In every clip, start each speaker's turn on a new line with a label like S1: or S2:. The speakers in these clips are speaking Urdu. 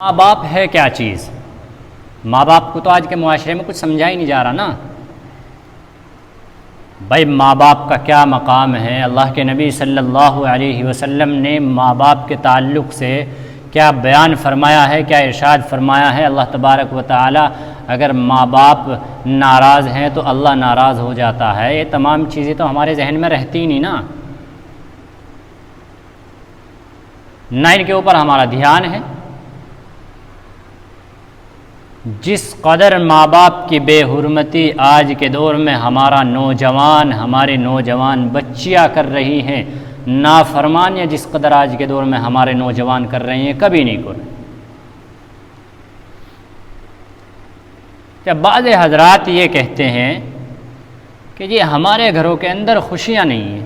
S1: ماں باپ ہے کیا چیز؟ ماں باپ کو تو آج کے معاشرے میں کچھ سمجھا ہی نہیں جا رہا نا بھائی، ماں باپ کا کیا مقام ہے۔ اللہ کے نبی صلی اللہ علیہ وسلم نے ماں باپ کے تعلق سے کیا بیان فرمایا ہے، کیا ارشاد فرمایا ہے۔ اللہ تبارک و تعالی اگر ماں باپ ناراض ہیں تو اللہ ناراض ہو جاتا ہے۔ یہ تمام چیزیں تو ہمارے ذہن میں رہتی نہیں نا، نہ ان کے اوپر ہمارا دھیان ہے۔ جس قدر ماں باپ کی بے حرمتی آج کے دور میں ہمارے نوجوان بچیاں کر رہی ہیں، نافرمانیاں جس قدر آج کے دور میں ہمارے نوجوان کر رہے ہیں، کبھی نہیں کرے۔ جب بعض حضرات یہ کہتے ہیں کہ جی ہمارے گھروں کے اندر خوشیاں نہیں ہیں،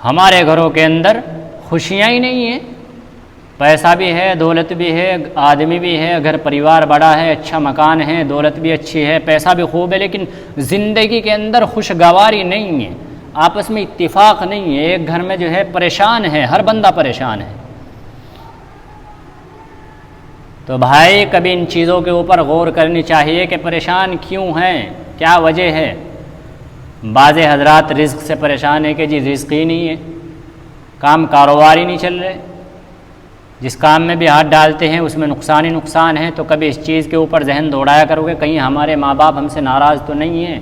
S1: ہمارے گھروں کے اندر خوشیاں ہی نہیں ہیں، پیسہ بھی ہے، دولت بھی ہے، آدمی بھی ہے، گھر پریوار بڑا ہے، اچھا مکان ہے، دولت بھی اچھی ہے، پیسہ بھی خوب ہے، لیکن زندگی کے اندر خوشگواری نہیں ہے، آپس میں اتفاق نہیں ہے۔ ایک گھر میں جو ہے پریشان ہے، ہر بندہ پریشان ہے۔ تو بھائی کبھی ان چیزوں کے اوپر غور کرنی چاہیے کہ پریشان کیوں ہیں، کیا وجہ ہے۔ بعض حضرات رزق سے پریشان ہے کہ جی رزق ہی نہیں ہے، کاروبار ہی نہیں چل رہے، جس کام میں بھی ہاتھ ڈالتے ہیں اس میں نقصان ہی نقصان ہے۔ تو کبھی اس چیز کے اوپر ذہن دوڑایا کرو کہ کہیں ہمارے ماں باپ ہم سے ناراض تو نہیں ہیں،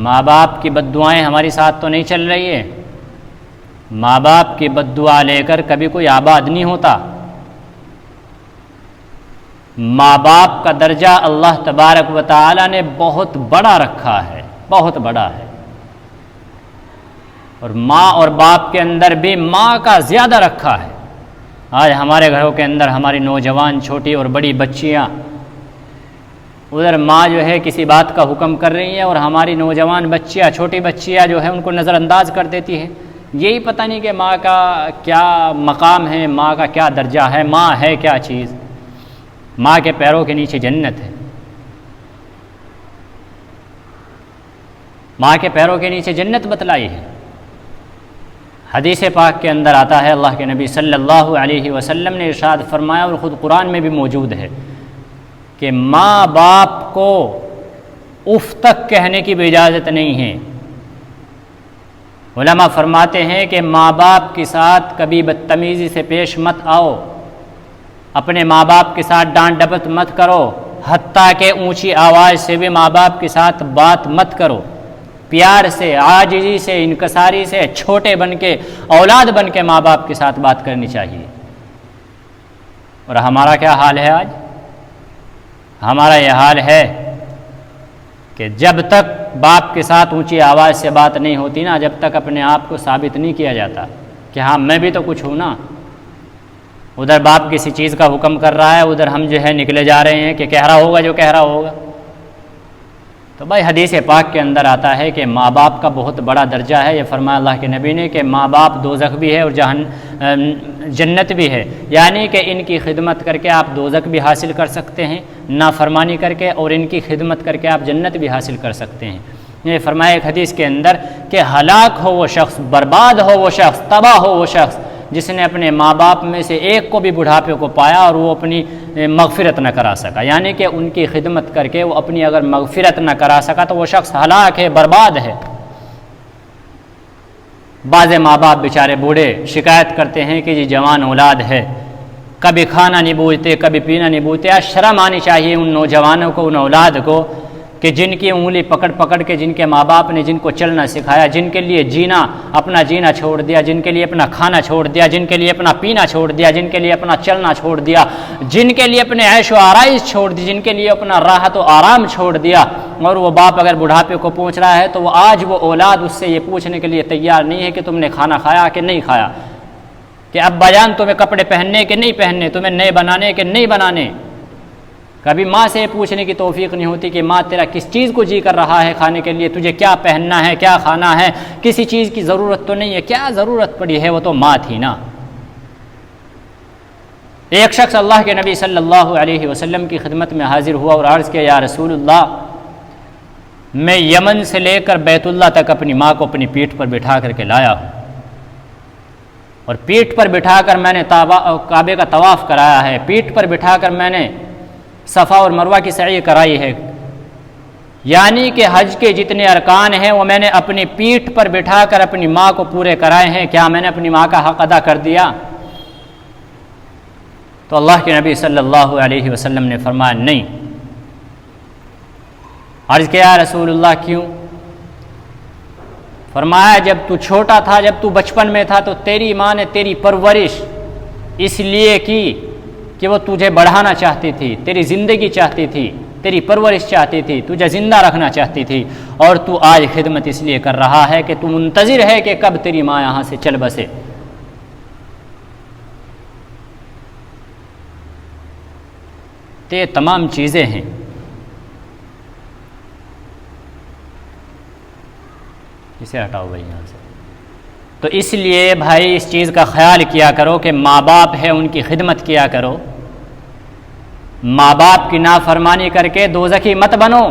S1: ماں باپ کی بد دعائیں ہماری ساتھ تو نہیں چل رہی ہے۔ ماں باپ کی بد دعا لے کر کبھی کوئی آباد نہیں ہوتا۔ ماں باپ کا درجہ اللہ تبارک و تعالی نے بہت بڑا رکھا ہے، بہت بڑا ہے، اور ماں اور باپ کے اندر بھی ماں کا زیادہ رکھا ہے۔ آج ہمارے گھروں کے اندر ہماری نوجوان چھوٹی اور بڑی بچیاں، ادھر ماں جو ہے کسی بات کا حکم کر رہی ہیں اور ہماری نوجوان بچیاں، چھوٹی بچیاں جو ہے ان کو نظر انداز کر دیتی ہیں۔ یہی پتہ نہیں کہ ماں کا کیا مقام ہے، ماں کا کیا درجہ ہے، ماں ہے کیا چیز۔ ماں کے پیروں کے نیچے جنت ہے، ماں کے پیروں کے نیچے جنت بتلائی ہے۔ حدیث پاک کے اندر آتا ہے، اللہ کے نبی صلی اللہ علیہ وسلم نے ارشاد فرمایا، اور خود قرآن میں بھی موجود ہے، کہ ماں باپ کو اف تک کہنے کی بھی اجازت نہیں ہے۔ علماء فرماتے ہیں کہ ماں باپ کے ساتھ کبھی بدتمیزی سے پیش مت آؤ، اپنے ماں باپ کے ساتھ ڈانٹ ڈپٹ مت کرو، حتیٰ کہ اونچی آواز سے بھی ماں باپ کے ساتھ بات مت کرو۔ پیار سے، عاجزی سے، انکساری سے، چھوٹے بن کے، اولاد بن کے ماں باپ کے ساتھ بات کرنی چاہیے۔ اور ہمارا کیا حال ہے آج؟ ہمارا یہ حال ہے کہ جب تک باپ کے ساتھ اونچی آواز سے بات نہیں ہوتی نا، جب تک اپنے آپ کو ثابت نہیں کیا جاتا کہ ہاں میں بھی تو کچھ ہوں نا۔ ادھر باپ کسی چیز کا حکم کر رہا ہے، ادھر ہم جو ہے نکلے جا رہے ہیں کہ کہہ رہا ہوگا جو کہہ رہا ہوگا۔ تو بھائی حدیث پاک کے اندر آتا ہے کہ ماں باپ کا بہت بڑا درجہ ہے۔ یہ فرمایا اللہ کے نبی نے کہ ماں باپ دوزخ بھی ہے اور جنت بھی ہے، یعنی کہ ان کی خدمت کر کے آپ دوزخ بھی حاصل کر سکتے ہیں نافرمانی کر کے، اور ان کی خدمت کر کے آپ جنت بھی حاصل کر سکتے ہیں۔ یہ فرمایا ایک حدیث کے اندر کہ ہلاک ہو وہ شخص، برباد ہو وہ شخص، تباہ ہو وہ شخص جس نے اپنے ماں باپ میں سے ایک کو بھی بڑھاپے کو پایا اور وہ اپنی مغفرت نہ کرا سکا، یعنی کہ ان کی خدمت کر کے وہ اپنی اگر مغفرت نہ کرا سکا تو وہ شخص ہلاک ہے، برباد ہے۔ بعض ماں باپ بیچارے بوڑھے شکایت کرتے ہیں کہ جی جوان اولاد ہے، کبھی کھانا نہیں بوجھتے، کبھی پینا نہیں بوجھتے۔ شرم آنی چاہیے ان نوجوانوں کو، ان اولاد کو، کہ جن کی انگلی پکڑ پکڑ کے جن کے ماں باپ نے جن کو چلنا سکھایا، جن کے لیے اپنا جینا چھوڑ دیا، جن کے لیے اپنا کھانا چھوڑ دیا، جن کے لیے اپنا پینا چھوڑ دیا، جن کے لیے اپنا چلنا چھوڑ دیا، جن کے لیے اپنے عیش و آرائش چھوڑ دی، جن کے لیے اپنا راحت و آرام چھوڑ دیا، اور وہ باپ اگر بڑھاپے کو پہنچ رہا ہے تو وہ آج وہ اولاد اس سے یہ پوچھنے کے لیے تیار نہیں ہے کہ تم نے کھانا کھایا کہ نہیں کھایا، کہ ابا جان تمہیں کپڑے پہننے کہ نہیں پہننے، تمہیں نئے بنانے کہ نہیں بنانے۔ کبھی ماں سے پوچھنے کی توفیق نہیں ہوتی کہ ماں تیرا کس چیز کو جی کر رہا ہے کھانے کے لیے، تجھے کیا پہننا ہے، کیا کھانا ہے، کسی چیز کی ضرورت تو نہیں ہے، کیا ضرورت پڑی ہے، وہ تو ماں تھی نا۔ ایک شخص اللہ کے نبی صلی اللہ علیہ وسلم کی خدمت میں حاضر ہوا اور عرض کیا، یا رسول اللہ، میں یمن سے لے کر بیت اللہ تک اپنی ماں کو اپنی پیٹھ پر بٹھا کر کے لایا ہوں، اور پیٹھ پر بٹھا کر میں نے کعبے کا طواف کرایا ہے، پیٹھ پر بٹھا کر میں نے صفا اور مروہ کی سعی کرائی ہے، یعنی کہ حج کے جتنے ارکان ہیں وہ میں نے اپنی پیٹھ پر بٹھا کر اپنی ماں کو پورے کرائے ہیں۔ کیا میں نے اپنی ماں کا حق ادا کر دیا؟ تو اللہ کے نبی صلی اللہ علیہ وسلم نے فرمایا نہیں۔ عرض کیا رسول اللہ کیوں؟ فرمایا جب تو چھوٹا تھا، جب تو بچپن میں تھا تو تیری ماں نے تیری پرورش اس لیے کی کہ وہ تجھے بڑھانا چاہتی تھی، تیری زندگی چاہتی تھی، تیری پرورش چاہتی تھی، تجھے زندہ رکھنا چاہتی تھی، اور تو آج خدمت اس لیے کر رہا ہے کہ تو منتظر ہے کہ کب تیری ماں یہاں سے چل بسے۔ تو یہ تمام چیزیں ہیں۔ اسے ہٹاؤ بھائی یہاں سے۔ تو اس لیے بھائی اس چیز کا خیال کیا کرو کہ ماں باپ ہے ان کی خدمت کیا کرو، ماں باپ کی نافرمانی کر کے دوزخی مت بنو،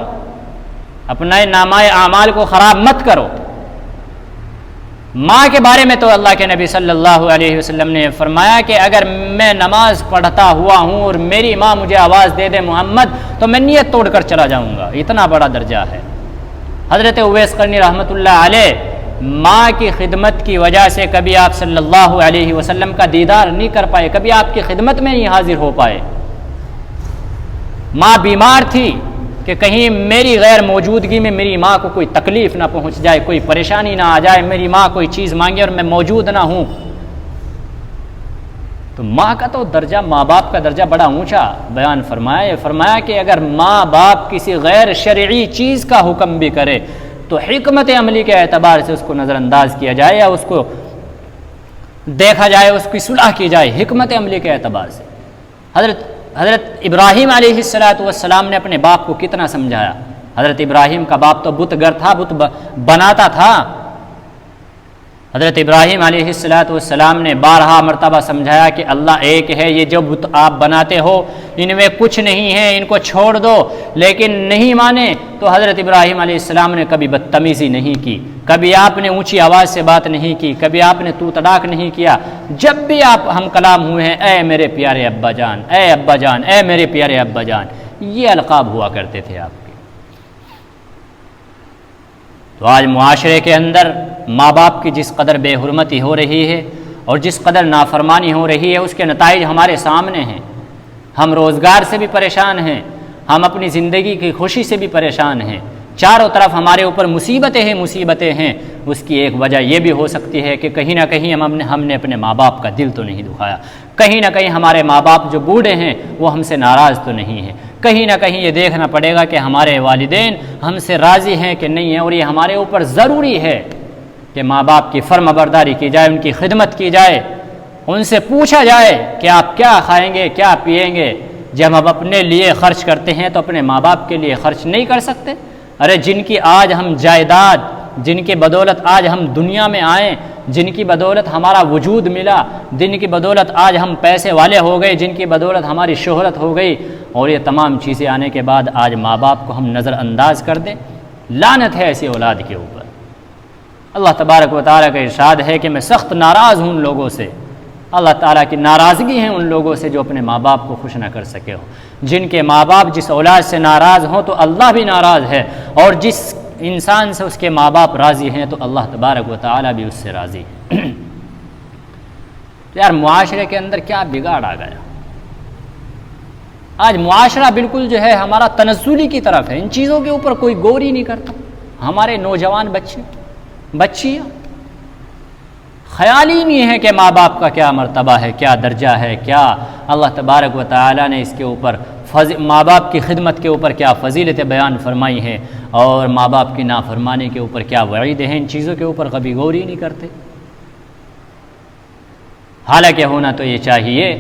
S1: اپنے نامہ اعمال کو خراب مت کرو۔ ماں کے بارے میں تو اللہ کے نبی صلی اللہ علیہ وسلم نے فرمایا کہ اگر میں نماز پڑھتا ہوا ہوں اور میری ماں مجھے آواز دے دے محمد، تو میں نیت توڑ کر چلا جاؤں گا، اتنا بڑا درجہ ہے۔ حضرت اویس قرنی رحمۃ اللہ علیہ ماں کی خدمت کی وجہ سے کبھی آپ صلی اللہ علیہ وسلم کا دیدار نہیں کر پائے، کبھی آپ کی خدمت میں نہیں حاضر ہو پائے۔ ماں بیمار تھی کہ کہیں میری غیر موجودگی میں میری ماں کو کوئی تکلیف نہ پہنچ جائے، کوئی پریشانی نہ آ جائے، میری ماں کوئی چیز مانگے اور میں موجود نہ ہوں۔ تو ماں کا تو درجہ، ماں باپ کا درجہ بڑا اونچا بیان فرمایا۔ یہ فرمایا کہ اگر ماں باپ کسی غیر شرعی چیز کا حکم بھی کرے تو حکمت عملی کے اعتبار سے اس کو نظر انداز کیا جائے یا اس کو دیکھا جائے، اس کی صلح کی جائے حکمت عملی کے اعتبار سے۔ حضرت ابراہیم علیہ السلام نے اپنے باپ کو کتنا سمجھایا۔ حضرت ابراہیم کا باپ تو بت گر تھا، بت بناتا تھا۔ حضرت ابراہیم علیہ السلام نے بارہا مرتبہ سمجھایا کہ اللہ ایک ہے، یہ جو بت آپ بناتے ہو ان میں کچھ نہیں ہے، ان کو چھوڑ دو، لیکن نہیں مانے۔ تو حضرت ابراہیم علیہ السلام نے کبھی بدتمیزی نہیں کی، کبھی آپ نے اونچی آواز سے بات نہیں کی، کبھی آپ نے تو تڑاک نہیں کیا۔ جب بھی آپ ہم کلام ہوئے ہیں، اے میرے پیارے ابا جان، اے ابا جان، اے میرے پیارے ابا جان، یہ القاب ہوا کرتے تھے آپ کے۔ تو آج معاشرے کے اندر ماں باپ کی جس قدر بے حرمتی ہو رہی ہے اور جس قدر نافرمانی ہو رہی ہے، اس کے نتائج ہمارے سامنے ہیں۔ ہم روزگار سے بھی پریشان ہیں، ہم اپنی زندگی کی خوشی سے بھی پریشان ہیں، چاروں طرف ہمارے اوپر مصیبتیں ہیں۔ اس کی ایک وجہ یہ بھی ہو سکتی ہے کہ کہیں نہ کہیں ہم نے اپنے ماں باپ کا دل تو نہیں دکھایا، کہیں نہ کہیں ہمارے ماں باپ جو بوڑھے ہیں وہ ہم سے ناراض تو نہیں ہیں، کہیں نہ کہیں یہ دیکھنا پڑے گا کہ ہمارے والدین ہم سے راضی ہیں کہ نہیں ہیں۔ اور یہ ہمارے اوپر ضروری ہے کہ ماں باپ کی فرما برداری کی جائے، ان کی خدمت کی جائے، ان سے پوچھا جائے کہ آپ کیا کھائیں گے، کیا پئیں گے۔ جب ہم اپنے لیے خرچ کرتے ہیں تو اپنے ماں باپ کے لیے خرچ نہیں کر سکتے؟ ارے جن کی آج ہم جائیداد، جن کی بدولت آج ہم دنیا میں آئیں، جن کی بدولت ہمارا وجود ملا، جن کی بدولت آج ہم پیسے والے ہو گئے، جن کی بدولت ہماری شہرت ہو گئی، اور یہ تمام چیزیں آنے کے بعد آج ماں باپ کو ہم نظر انداز کر دیں، لعنت ہے ایسی اولاد کے اوپر۔ اللہ تبارک و تعالیٰ کا ارشاد ہے کہ میں سخت ناراض ہوں ان لوگوں سے۔ اللہ تعالیٰ کی ناراضگی ہے ان لوگوں سے جو اپنے ماں باپ کو خوش نہ کر سکے ہو۔ جن کے ماں باپ جس اولاد سے ناراض ہوں تو اللہ بھی ناراض ہے، اور جس انسان سے اس کے ماں باپ راضی ہیں تو اللہ تبارک و تعالیٰ بھی اس سے راضی ہے۔ یار معاشرے کے اندر کیا بگاڑ آ گیا؟ آج معاشرہ بالکل جو ہے ہمارا تنزلی کی طرف ہے، ان چیزوں کے اوپر کوئی غور ہی نہیں کرتا۔ ہمارے نوجوان بچیاں خیال ہی نہیں ہے کہ ماں باپ کا کیا مرتبہ ہے، کیا درجہ ہے، کیا اللہ تبارک و تعالیٰ نے اس کے اوپر ماں باپ کی خدمت کے اوپر کیا فضیلتیں بیان فرمائی ہیں، اور ماں باپ کی نافرمانی کے اوپر کیا وعیدیں ہیں۔ ان چیزوں کے اوپر کبھی غور ہی نہیں کرتے۔ حالانکہ ہونا تو یہ چاہیے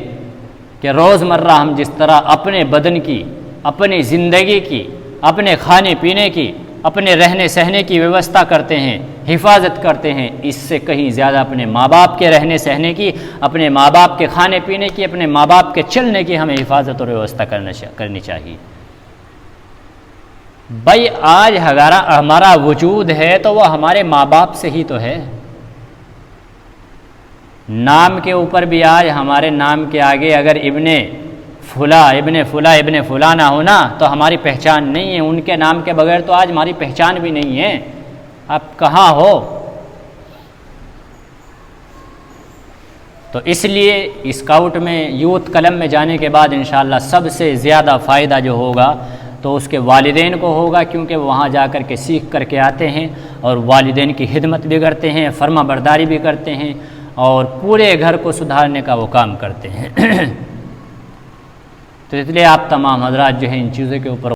S1: کہ روزمرہ ہم جس طرح اپنے بدن کی، اپنی زندگی کی، اپنے کھانے پینے کی، اپنے رہنے سہنے کی ویوستھا کرتے ہیں، حفاظت کرتے ہیں، اس سے کہیں زیادہ اپنے ماں باپ کے رہنے سہنے کی، اپنے ماں باپ کے کھانے پینے کی، اپنے ماں باپ کے چلنے کی ہمیں حفاظت اور ویوستھا کرنی چاہیے۔ بھائی آج ہمارا وجود ہے تو وہ ہمارے ماں باپ سے ہی تو ہے۔ نام کے اوپر بھی آج ہمارے نام کے آگے اگر ابن فلاں ابن فلاں ابن فلاں نہ ہونا تو ہماری پہچان نہیں ہے، ان کے نام کے بغیر تو آج ہماری پہچان بھی نہیں ہے، آپ کہاں ہو؟ تو اس لیے اسکاؤٹ میں یوتھ کلب میں جانے کے بعد انشاءاللہ سب سے زیادہ فائدہ جو ہوگا تو اس کے والدین کو ہوگا، کیونکہ وہ وہاں جا کر کے سیکھ کر کے آتے ہیں اور والدین کی خدمت بھی کرتے ہیں، فرما برداری بھی کرتے ہیں اور پورے گھر کو سدھارنے کا وہ کام کرتے ہیں۔ تو اس لیے آپ تمام حضرات جو ہیں ان چیزوں کے اوپر